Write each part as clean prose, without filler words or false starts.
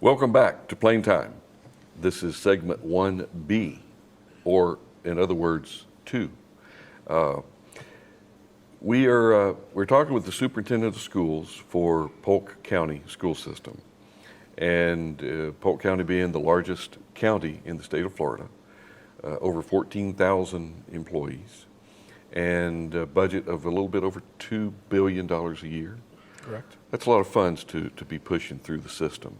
Welcome back to Plain Time. This is segment 1B, or in other words, 2. We're talking with the superintendent of schools for Polk County school system, and Polk County being the largest county in the state of Florida, over 14,000 employees, and a budget of a little bit over $2 billion a year. Correct. That's a lot of funds to be pushing through the system.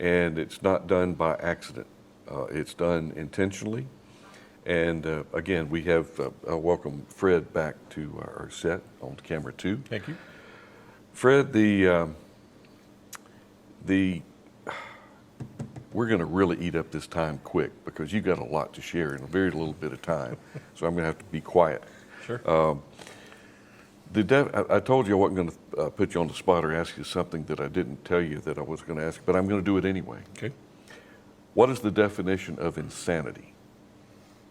And it's not done by accident. It's done intentionally. And again, we have welcome Fred back to our set on camera 2. Thank you. Fred, we're going to really eat up this time quick because you got a lot to share in a very little bit of time. So I'm going to have to be quiet. Sure. I told you I wasn't going to put you on the spot or ask you something that I didn't tell you that I was going to ask, but I'm going to do it anyway. Okay. What is the definition of insanity?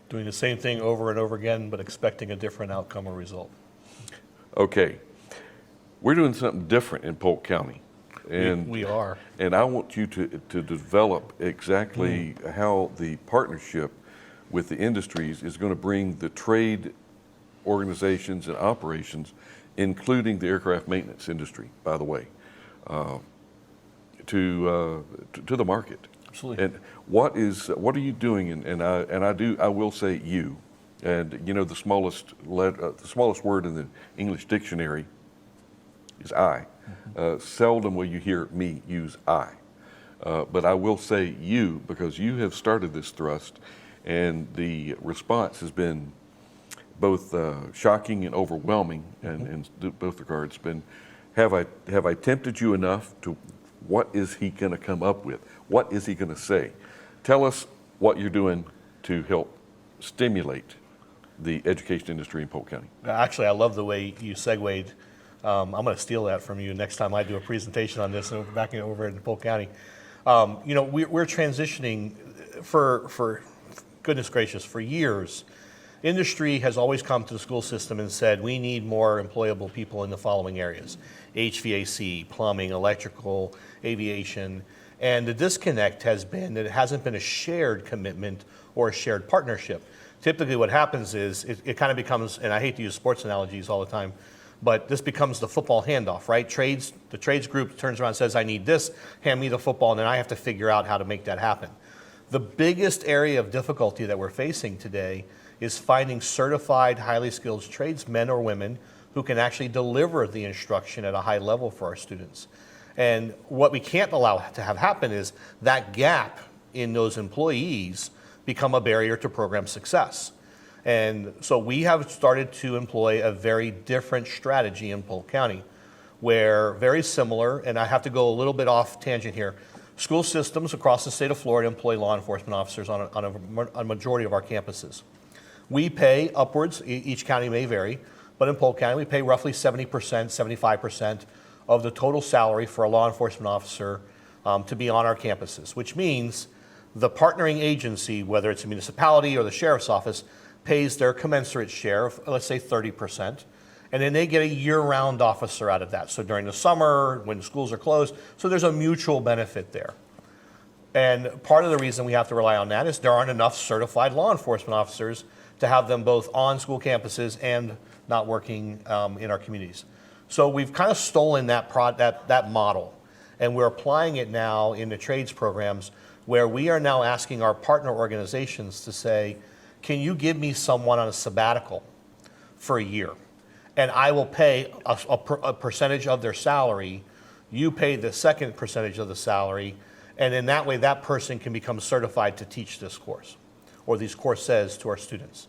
Doing the same thing over and over again, but expecting a different outcome or result. Okay. We're doing something different in Polk County. And we are. And I want you to develop exactly how the partnership with the industries is going to bring the trade organizations and operations, including the aircraft maintenance industry, by the way, to the market. Absolutely. And what are you doing? I will say you, and you know the smallest word in the English dictionary is I. Seldom will you hear me use I, but I will say you because you have started this thrust, and the response has been both shocking and overwhelming, in both regards. Have I tempted you enough to? What is he going to come up with? What is he going to say? Tell us what you're doing to help stimulate the education industry in Polk County. Actually, I love the way you segued. I'm going to steal that from you next time I do a presentation on this, and back over in Polk County. We're transitioning for goodness gracious, for years. Industry has always come to the school system and said, we need more employable people in the following areas: HVAC, plumbing, electrical, aviation. And the disconnect has been that it hasn't been a shared commitment or a shared partnership. Typically what happens is it kind of becomes, and I hate to use sports analogies all the time, but this becomes the football handoff, right? The trades group turns around and says, I need this, hand me the football, and then I have to figure out how to make that happen. The biggest area of difficulty that we're facing today is finding certified, highly skilled tradesmen or women who can actually deliver the instruction at a high level for our students. And what we can't allow to have happen is that gap in those employees become a barrier to program success. And so we have started to employ a very different strategy in Polk County, where very similar, and I have to go a little bit off tangent here, school systems across the state of Florida employ law enforcement officers on a majority of our campuses. We pay upwards, each county may vary, but in Polk County we pay roughly 70%, 75% of the total salary for a law enforcement officer to be on our campuses, which means the partnering agency, whether it's a municipality or the sheriff's office, pays their commensurate share of, let's say, 30%, and then they get a year-round officer out of that. So during the summer, when schools are closed, so there's a mutual benefit there. And part of the reason we have to rely on that is there aren't enough certified law enforcement officers to have them both on school campuses and not working in our communities. So we've kind of stolen that model, and we're applying it now in the trades programs, where we are now asking our partner organizations to say, can you give me someone on a sabbatical for a year? And I will pay a percentage of their salary. You pay the second percentage of the salary, and in that way that person can become certified to teach this course, or these courses to our students.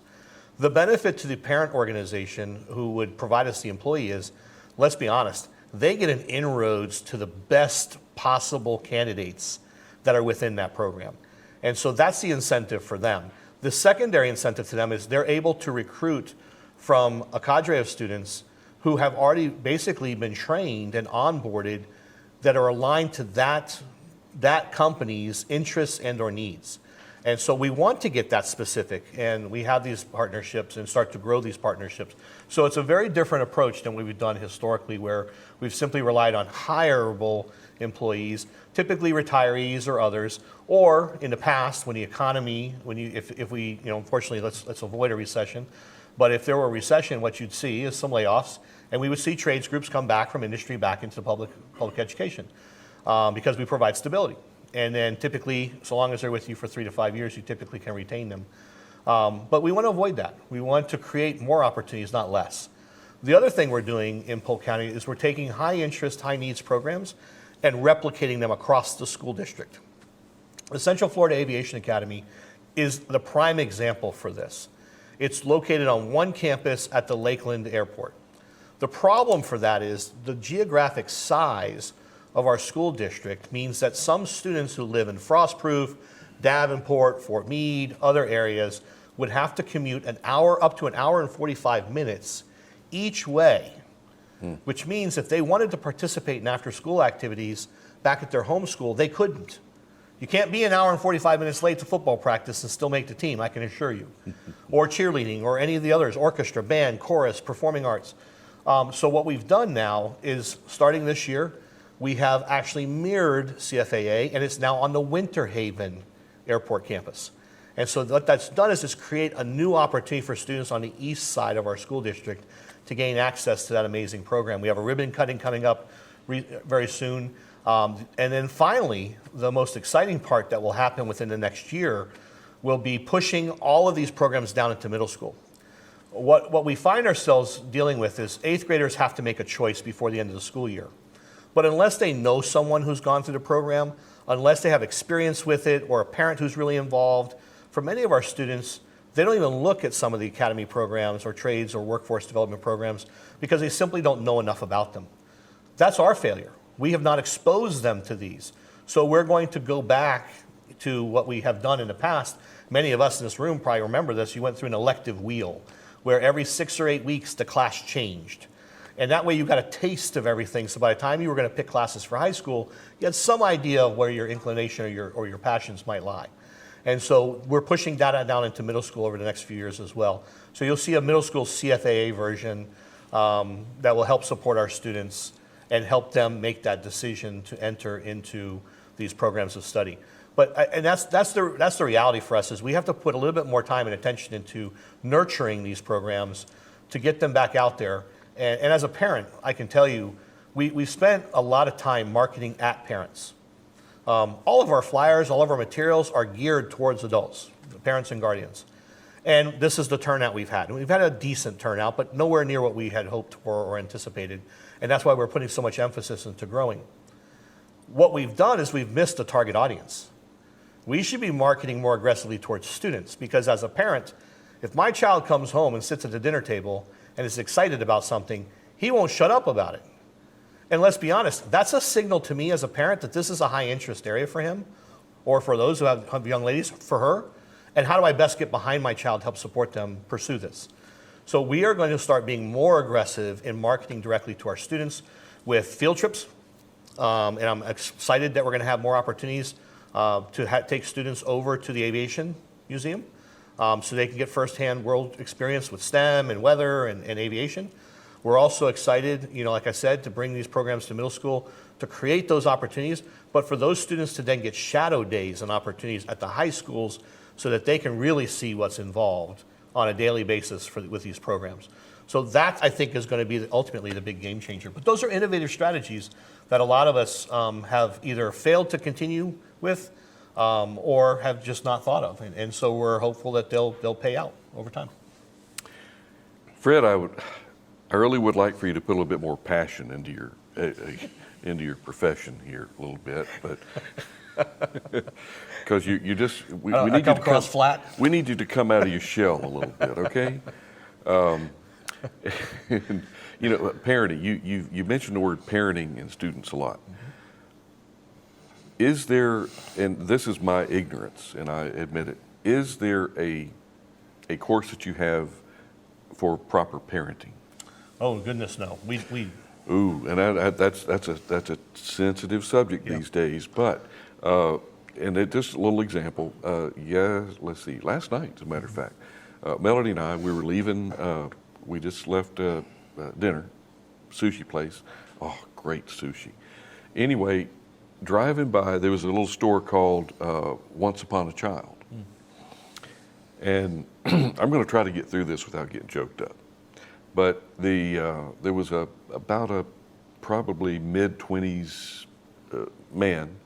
The benefit to the parent organization who would provide us the employee is, let's be honest, they get an inroads to the best possible candidates that are within that program. And so that's the incentive for them. The secondary incentive to them is they're able to recruit from a cadre of students who have already basically been trained and onboarded that are aligned to that company's interests and or needs. And so we want to get that specific, and we have these partnerships and start to grow these partnerships. So it's a very different approach than what we've done historically, where we've simply relied on hireable employees, typically retirees or others, or in the past, when the economy, if we, unfortunately, let's avoid a recession, but if there were a recession, what you'd see is some layoffs, and we would see trades groups come back from industry back into public education because we provide stability. And then typically, so long as they're with you for 3 to 5 years, you typically can retain them. But we want to avoid that. We want to create more opportunities, not less. The other thing we're doing in Polk County is we're taking high interest, high needs programs and replicating them across the school district. The Central Florida Aviation Academy is the prime example for this. It's located on one campus at the Lakeland Airport. The problem for that is the geographic size of our school district means that some students who live in Frostproof, Davenport, Fort Meade, other areas would have to commute an hour, up to an hour and 45 minutes each way, which means if they wanted to participate in after-school activities back at their home school, they couldn't. You can't be an hour and 45 minutes late to football practice and still make the team, I can assure you. Or cheerleading, or any of the others, orchestra, band, chorus, performing arts. So what we've done now is, starting this year, we have actually mirrored CFAA, and it's now on the Winter Haven Airport campus. And so what that's done is just create a new opportunity for students on the east side of our school district to gain access to that amazing program. We have a ribbon cutting coming up very soon. And then finally, the most exciting part that will happen within the next year will be pushing all of these programs down into middle school. What we find ourselves dealing with is 8th graders have to make a choice before the end of the school year. But unless they know someone who's gone through the program, unless they have experience with it or a parent who's really involved, for many of our students, they don't even look at some of the academy programs or trades or workforce development programs because they simply don't know enough about them. That's our failure. We have not exposed them to these. So we're going to go back to what we have done in the past. Many of us in this room probably remember this. You went through an elective wheel where every 6 or 8 weeks the class changed. And that way you got a taste of everything. So by the time you were going to pick classes for high school, you had some idea of where your inclination or your passions might lie. And so we're pushing that down into middle school over the next few years as well. So you'll see a middle school CFAA version that will help support our students and help them make that decision to enter into these programs of study. And that's the reality for us, is we have to put a little bit more time and attention into nurturing these programs to get them back out there. And as a parent, I can tell you, we spent a lot of time marketing at parents. All of our flyers, all of our materials are geared towards adults, parents and guardians. And this is the turnout we've had. And we've had a decent turnout, but nowhere near what we had hoped for or anticipated. And that's why we're putting so much emphasis into growing. What we've done is we've missed the target audience. We should be marketing more aggressively towards students, because as a parent, if my child comes home and sits at the dinner table and is excited about something, he won't shut up about it. And let's be honest, that's a signal to me as a parent that this is a high interest area for him, or for those who have young ladies, for her. And how do I best get behind my child to help support them pursue this? So we are going to start being more aggressive in marketing directly to our students with field trips. And I'm excited that we're going to have more opportunities to take students over to the Aviation Museum so they can get firsthand world experience with STEM and weather and aviation. We're also excited, like I said, to bring these programs to middle school to create those opportunities, but for those students to then get shadow days and opportunities at the high schools so that they can really see what's involved on a daily basis with these programs. So that, I think, is going to be ultimately the big game changer. But those are innovative strategies that a lot of us have either failed to continue with or have just not thought of. And so we're hopeful that they'll pay out over time. Fred, I really would like for you to put a little bit more passion into your profession here a little bit, but because we need you to come flat. We need you to come out of your shell a little bit, okay? Parenting. You mentioned the word parenting and students a lot. Mm-hmm. Is there, and this is my ignorance, and I admit it, is there a course that you have for proper parenting? Oh goodness, no. We Ooh, and that's a sensitive subject these days. But just a little example. Yeah, let's see. Last night, as a matter of fact, Melody and I, we were leaving. We just left dinner, sushi place. Oh, great sushi. Anyway, driving by, there was a little store called Once Upon a Child. And I'm going to try to get through this without getting choked up. But there was about a probably mid-20s man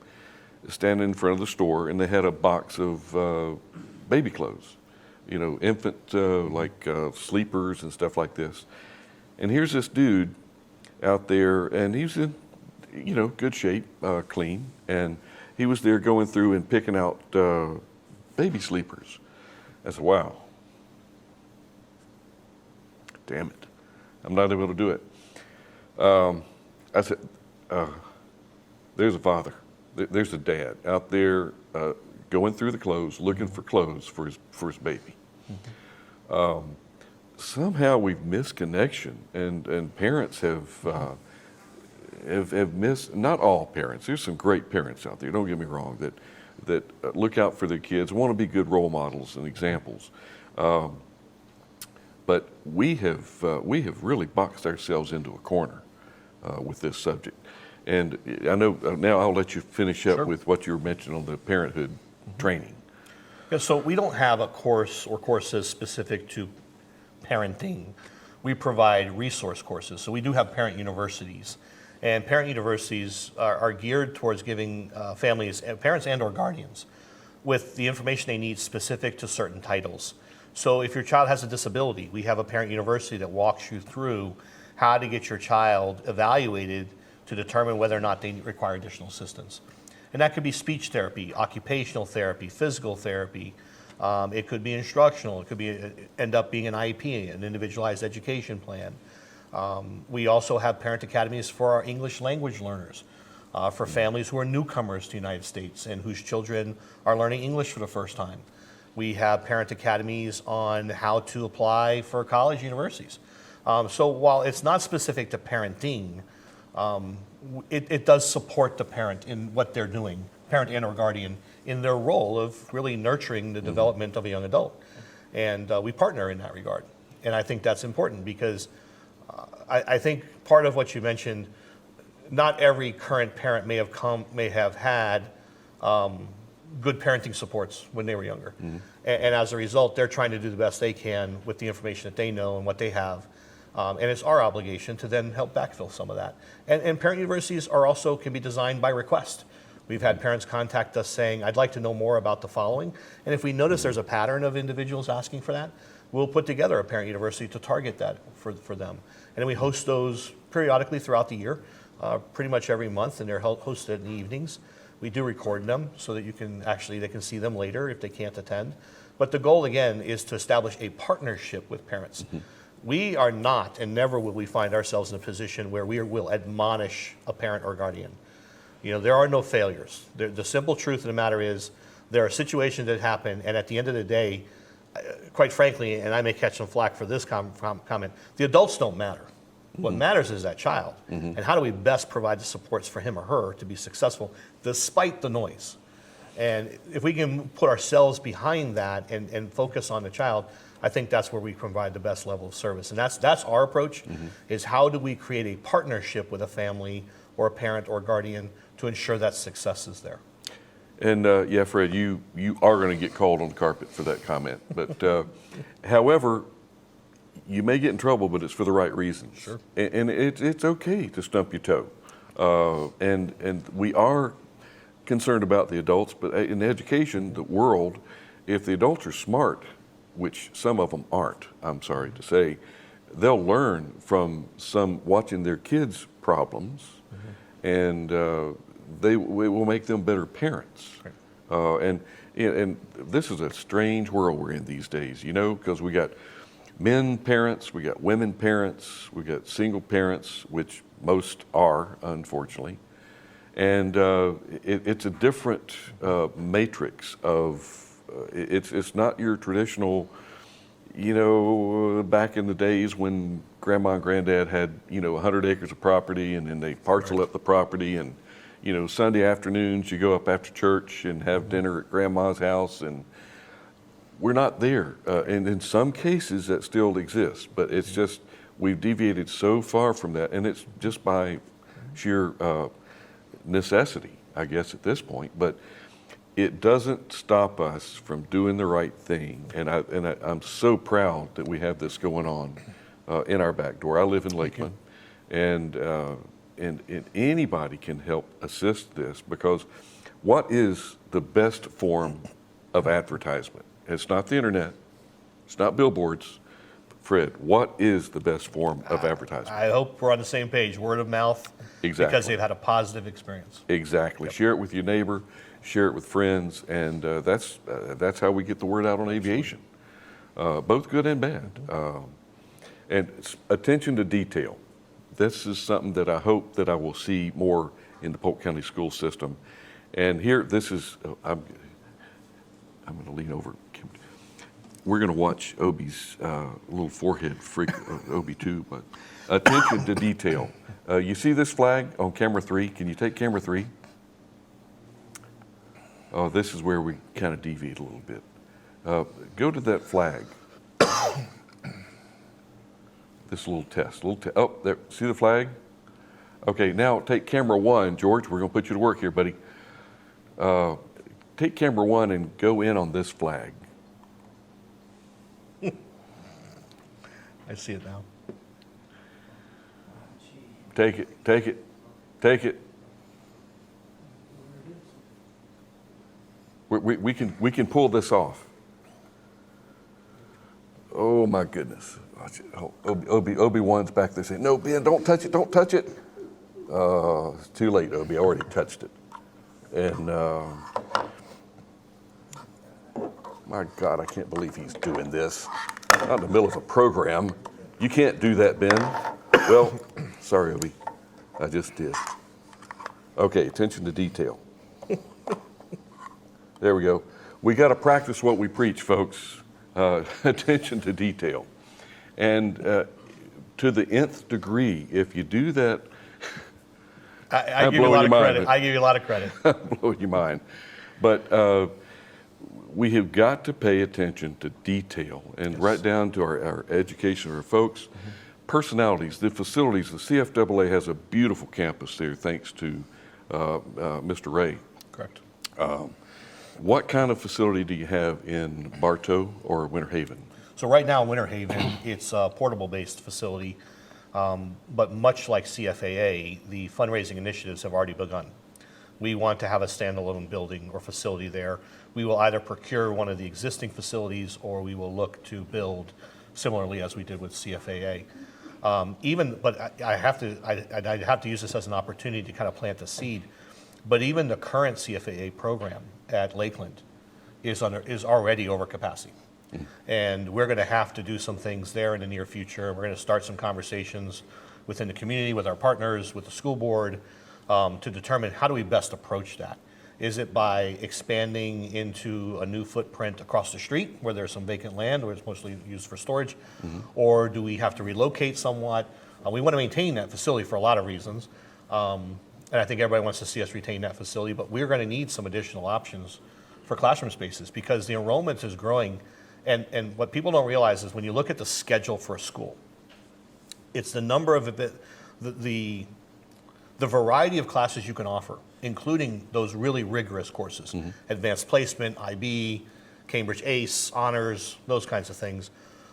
standing in front of the store, and they had a box of baby clothes, infant like sleepers and stuff like this. And here's this dude out there, and he's in good shape, clean, and he was there going through and picking out baby sleepers. I said, wow, damn it, I'm not able to do it. I said, there's a father, there's a dad out there going through the clothes, looking for clothes for his baby. Somehow we've missed connection, and parents have missed. Not all parents. There's some great parents out there. Don't get me wrong. That look out for their kids, want to be good role models and examples. But we have really boxed ourselves into a corner with this subject. And I know now I'll let you finish up with what you were mentioning on the parenthood training. Yeah, so we don't have a course or courses specific to parenting. We provide resource courses. So we do have parent universities. And parent universities are geared towards giving families, parents and or guardians, with the information they need specific to certain titles. So if your child has a disability, we have a parent university that walks you through how to get your child evaluated to determine whether or not they require additional assistance. And that could be speech therapy, occupational therapy, physical therapy. It could be instructional. It could end up being an IEP, an individualized education plan. We also have parent academies for our English language learners, for families who are newcomers to the United States and whose children are learning English for the first time. We have parent academies on how to apply for college universities. So while it's not specific to parenting, it does support the parent in what they're doing, parent and or guardian, in their role of really nurturing the development of a young adult. And we partner in that regard. And I think that's important because I think part of what you mentioned, not every current parent may have had good parenting supports when they were younger. And as a result, they're trying to do the best they can with the information that they know and what they have. And it's our obligation to then help backfill some of that. And parent universities can be designed by request. We've had parents contact us saying, I'd like to know more about the following. And if we notice there's a pattern of individuals asking for that, we'll put together a parent university to target that for them. And then we host those periodically throughout the year, pretty much every month, and they're hosted in the evenings. We do record them so that they can see them later if they can't attend. But the goal, again, is to establish a partnership with parents. We are not, and never will we find ourselves in a position where we will admonish a parent or guardian. There are no failures. The simple truth of the matter is there are situations that happen, and at the end of the day, quite frankly, and I may catch some flack for this comment, the adults don't matter. What matters is that child, and how do we best provide the supports for him or her to be successful despite the noise. And if we can put ourselves behind that and focus on the child, I think that's where we provide the best level of service. And that's our approach, is how do we create a partnership with a family or a parent or guardian to ensure that success is there. And yeah, Fred, you are going to get called on the carpet for that comment. But however, you may get in trouble, but it's for the right reasons. Sure. And it's okay to stump your toe. And we are concerned about the adults, but in education, the world, if the adults are smart, which some of them aren't, I'm sorry to say, they'll learn from watching their kids' problems, and it will make them better parents. Right. And this is a strange world we're in these days, because we got men parents, we got women parents, we got single parents, which most are, unfortunately. And it's a different matrix of, it's not your traditional, back in the days when grandma and granddad had, 100 acres of property, and then they parcel up the property, and, you know, Sunday afternoons, you go up after church and have dinner at grandma's house, and we're not there. And in some cases, that still exists, but it's just, we've deviated so far from that, and it's just by sheer necessity, I guess, at this point. But it doesn't stop us from doing the right thing, and I'm so proud that we have this going on in our back door. I live in Lakeland, and anybody can help assist this, because what is the best form of advertisement? It's not the internet, it's not billboards. Fred, what is the best form of advertisement? I hope we're on the same page. Word of mouth. Exactly. Because they've had a positive experience. Exactly. Yep. Share it with your neighbor, share it with friends, and that's how we get the word out on aviation, both good and bad. And attention to detail. This is something that I hope that I will see more in the Polk County school system. And here, this is, I'm going to lean over. We're going to watch Obi's little forehead freak, Obi too, but attention to detail. You see this flag on camera 3? Can you take camera 3? Oh, this is where we kind of deviate a little bit. Go to that flag. This little test. Oh, there. See the flag? Okay, now take camera 1. George, we're going to put you to work here, buddy. Take camera 1 and go in on this flag. I see it now. Take it, take it, take it. We can pull this off. Oh my goodness. Oh, Obi-Wan's back there saying, no, Ben, don't touch it, don't touch it. It's too late, Obi, I already touched it. And my God, I can't believe he's doing this. Not in the middle of a program. You can't do that, Ben. Well, sorry, Obi, I just did. Okay, attention to detail. There we go. We got to practice what we preach, folks. Attention to detail. And to the nth degree, if you do that, I give you a lot of credit. I give you a lot of credit. Blowing your mind. But we have got to pay attention to detail, and yes, right down to our education, our folks, personalities, the facilities. The CFAA has a beautiful campus there, thanks to Mr. Ray. Correct. What kind of facility do you have in Bartow or Winter Haven? So right now in Winter Haven, it's a portable-based facility, but much like CFAA, the fundraising initiatives have already begun. We want to have a standalone building or facility there. We will either procure one of the existing facilities, or we will look to build similarly as we did with CFAA. But I have to use this as an opportunity to kind of plant a seed. But even the current CFAA program at Lakeland is already over capacity. And we're going to have to do some things there in the near future. We're going to start some conversations within the community, with our partners, with the school board, to determine how do we best approach that. Is it by expanding into a new footprint across the street where there's some vacant land where it's mostly used for storage? Or do we have to relocate somewhat? We want to maintain that facility for a lot of reasons. And I think everybody wants to see us retain that facility, but we're going to need some additional options for classroom spaces because the enrollment is growing. And what people don't realize is when you look at the schedule for a school, it's the number of the variety of classes you can offer, including those really rigorous courses, advanced placement, IB, Cambridge ACE, honors, those kinds of things,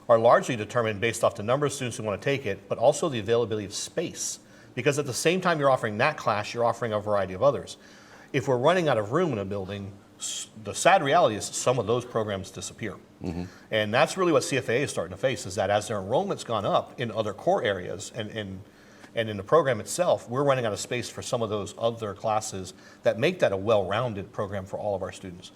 are largely determined based off the number of students who want to take it, but also the availability of space. Because at the same time you're offering that class, you're offering a variety of others. If we're running out of room in a building, the sad reality is some of those programs disappear. And that's really what CFAA is starting to face, is that as their enrollment's gone up in other core areas and in the program itself, we're running out of space for some of those other classes that make that a well-rounded program for all of our students.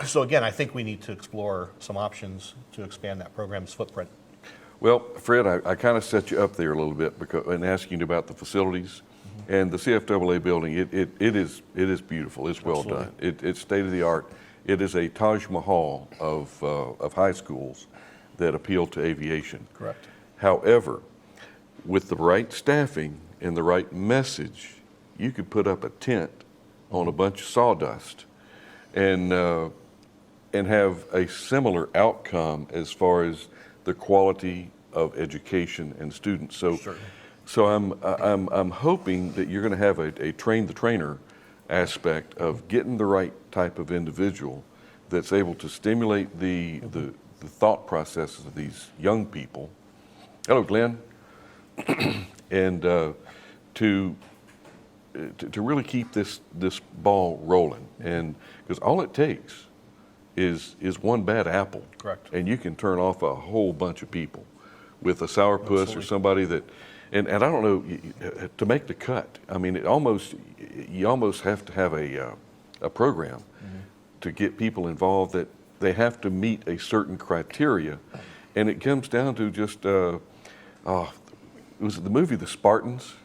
So again, I think we need to explore some options to expand that program's footprint. Well, Fred, I kind of set you up there a little bit in asking you about the facilities. And the CFAA building, it is beautiful. It's well done. It's state of the art. It is a Taj Mahal of high schools that appeal to aviation. Correct. However, with the right staffing and the right message, you could put up a tent on a bunch of sawdust and have a similar outcome as far as the quality of education and students. So, Certainly. so I'm hoping that you're going to have a train the trainer aspect of getting the right type of individual that's able to stimulate the thought processes of these young people. Hello, Glenn. And to really keep this ball rolling, and because all it takes is one bad apple. Correct. And you can turn off a whole bunch of people with a sourpuss or Absolutely. somebody that, and I don't know, to make the cut. I mean, you almost have to have a program to get people involved that they have to meet a certain criteria, and it comes down to just was it the movie The Spartans?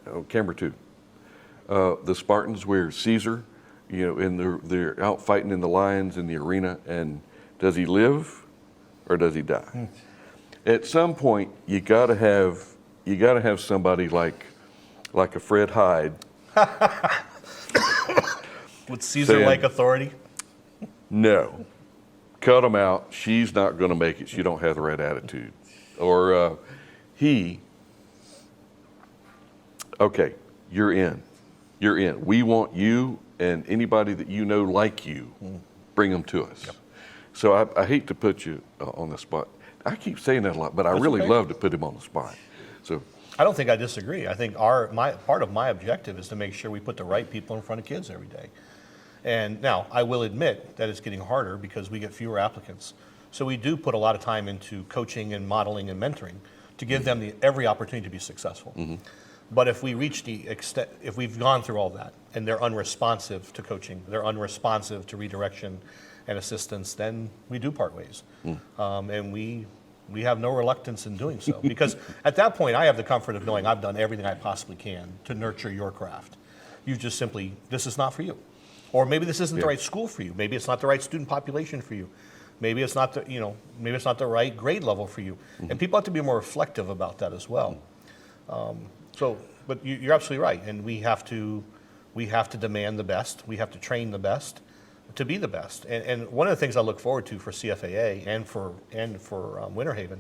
Oh, camera 2. The Spartans, where Caesar, and they're out fighting in the lions in the arena, and does he live or does he die? At some point, you gotta have somebody like a Fred Heid. With Caesar-like authority? No, cut them out. She's not going to make it. She don't have the right attitude. Or okay, you're in. You're in. We want you and anybody that you know like you, bring them to us. Yep. So I hate to put you on the spot. I keep saying that a lot, but I really love to put him on the spot. So I don't think I disagree. I think part of my objective is to make sure we put the right people in front of kids every day. And now, I will admit that it's getting harder because we get fewer applicants. So we do put a lot of time into coaching and modeling and mentoring to give them every opportunity to be successful. But if we reach if we've gone through all that and they're unresponsive to coaching, they're unresponsive to redirection and assistance, then we do part ways. And we have no reluctance in doing so, because at that point I have the comfort of knowing I've done everything I possibly can to nurture your craft. You just simply, this is not for you. Or maybe this isn't the right school for you. Maybe it's not the right student population for you. Maybe it's not maybe it's not the right grade level for you. And people have to be more reflective about that as well. But you're absolutely right. And we have to demand the best. We have to train the best to be the best. And one of the things I look forward to for CFAA and for Winter Haven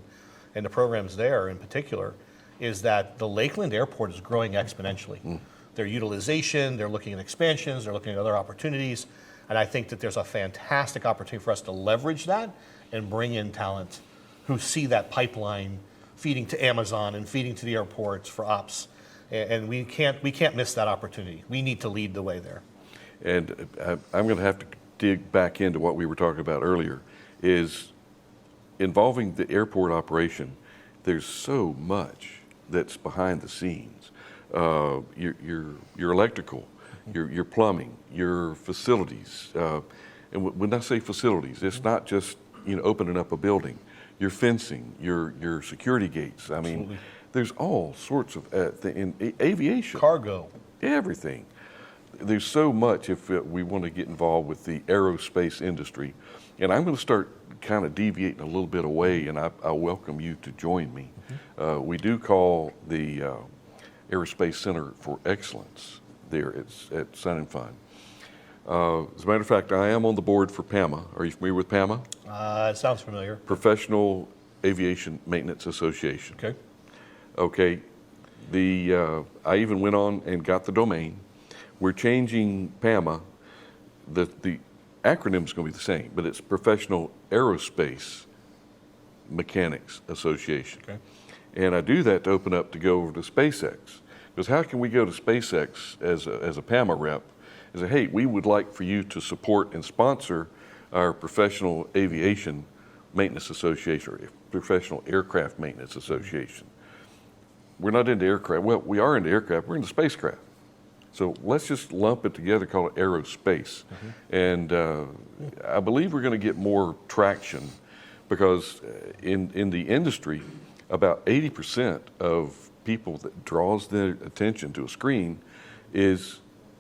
and the programs there in particular is that the Lakeland Airport is growing exponentially. Their utilization, they're looking at expansions, they're looking at other opportunities. And I think that there's a fantastic opportunity for us to leverage that and bring in talent who see that pipeline feeding to Amazon and feeding to the airports for ops. And we can't miss that opportunity. We need to lead the way there. And I'm going to have to dig back into what we were talking about earlier, is involving the airport operation. There's so much that's behind the scenes. Your electrical, your plumbing, your facilities. And when I say facilities, it's not just opening up a building. Your fencing, your security gates. I mean, there's all sorts of in aviation, cargo, everything. There's so much if we want to get involved with the aerospace industry. And I'm going to start kind of deviating a little bit away, and I welcome you to join me. We do call the Aerospace Center for Excellence there at Sun and Fun. As a matter of fact, I am on the board for PAMA. Are you familiar with PAMA? It sounds familiar. Professional Aviation Maintenance Association. Okay. I even went on and got the domain. We're changing PAMA. The acronym is going to be the same, but it's Professional Aerospace Mechanics Association. Okay. And I do that to open up to go over to SpaceX. Because how can we go to SpaceX as a PAMA rep and say, hey, we would like for you to support and sponsor our Professional Aviation Maintenance Association, or Professional Aircraft Maintenance Association. We're not into aircraft. Well, we are into aircraft. We're into spacecraft. So let's just lump it together, call it aerospace. And I believe we're going to get more traction because in the industry, about 80% of people that draws their attention to a screen is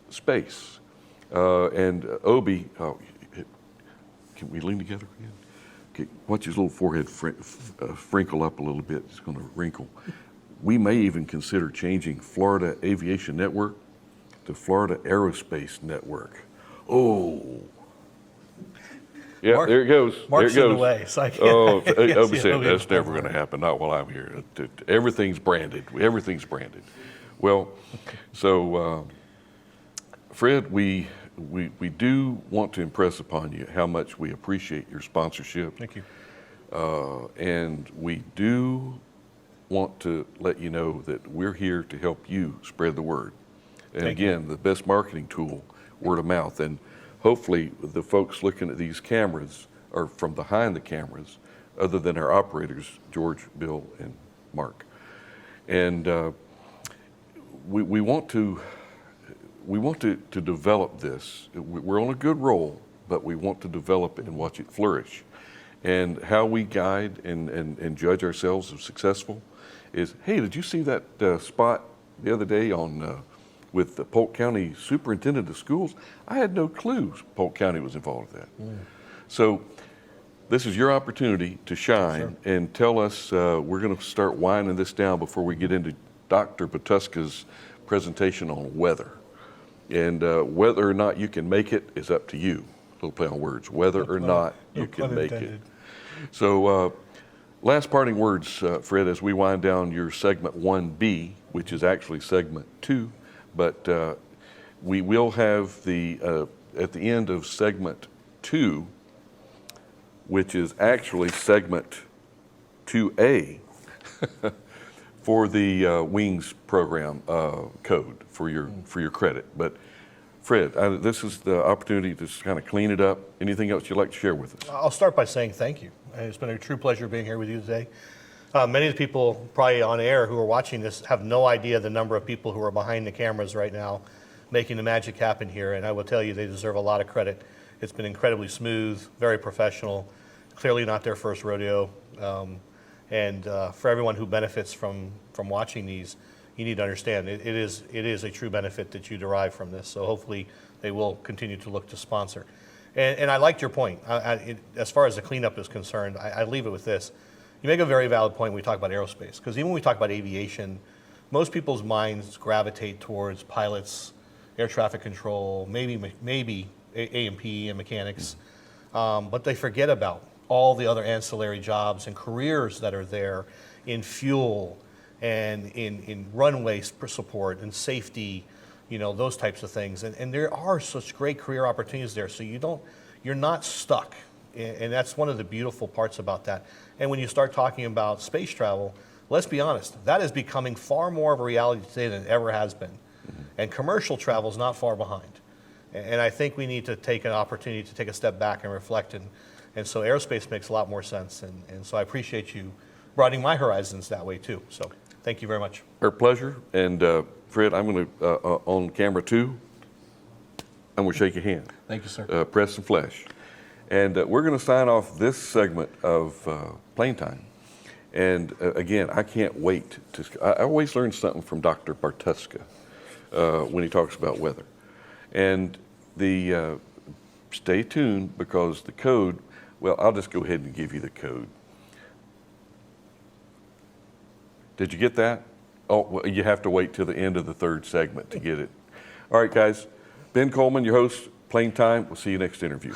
space. And Obi, can we lean together again? Okay, watch his little forehead frinkle up a little bit. It's going to wrinkle. We may even consider changing Florida Aviation Network the Florida Aerospace Network. Oh. Yeah, Mark- there it goes. Mark's there it in the goes. way, so I can't. Oh, I can't I'll see be it saying moving that's never forward. going to happen. Not while I'm here. Everything's branded. Everything's branded. Well, so Fred, we do want to impress upon you how much we appreciate your sponsorship. Thank you. And we do want to let you know that we're here to help you spread the word. And Thank you. again, the best marketing tool, word of mouth. And hopefully the folks looking at these cameras are from behind the cameras, other than our operators, George, Bill, and Mark. And we want to develop this. We're on a good roll, but we want to develop it and watch it flourish. And how we guide and judge ourselves as successful is, hey, did you see that spot the other day on with the Polk County superintendent of schools? I had no clue Polk County was involved with that. So this is your opportunity to shine and tell us. We're going to start winding this down before we get into Dr. Patuska's presentation on weather. And whether or not you can make it is up to you. A little play on words. Whether or not you can make it. So last parting words, Fred, as we wind down your segment 1B, which is actually segment 2, but we will have the, at the end of segment 2, which is actually segment 2A, for the Wings program code for your credit. But Fred, this is the opportunity to just kind of clean it up. Anything else you'd like to share with us? I'll start by saying thank you. It's been a true pleasure being here with you today. Many of the people probably on air who are watching this have no idea the number of people who are behind the cameras right now making the magic happen here, and I will tell you they deserve a lot of credit. It's been incredibly smooth, very professional, clearly not their first rodeo. And for everyone who benefits from watching these, you need to understand it is a true benefit that you derive from this. So hopefully they will continue to look to sponsor. And I liked your point. As far as the cleanup is concerned, I leave it with this. You make a very valid point when we talk about aerospace, because even when we talk about aviation, most people's minds gravitate towards pilots, air traffic control, maybe A&P and mechanics, but they forget about all the other ancillary jobs and careers that are there in fuel and in runway support and safety, those types of things. And there are such great career opportunities there, so you're not stuck. And that's one of the beautiful parts about that. And when you start talking about space travel, let's be honest, that is becoming far more of a reality today than it ever has been. And commercial travel is not far behind. And I think we need to take an opportunity to take a step back and reflect. And so aerospace makes a lot more sense. And so I appreciate you broadening my horizons that way too. So thank you very much. Our pleasure. And Fred, I'm going to, on camera 2, I'm going to shake your hand. Thank you, sir. Press and flesh. And we're going to sign off this segment of Plane Time. And again, I can't wait to, I always learn something from Dr. Bartuska when he talks about weather. And stay tuned, because the code, well, I'll just go ahead and give you the code. Did you get that? Oh, well, you have to wait till the end of the 3rd segment to get it. All right, guys. Ben Coleman, your host, Plane Time. We'll see you next interview.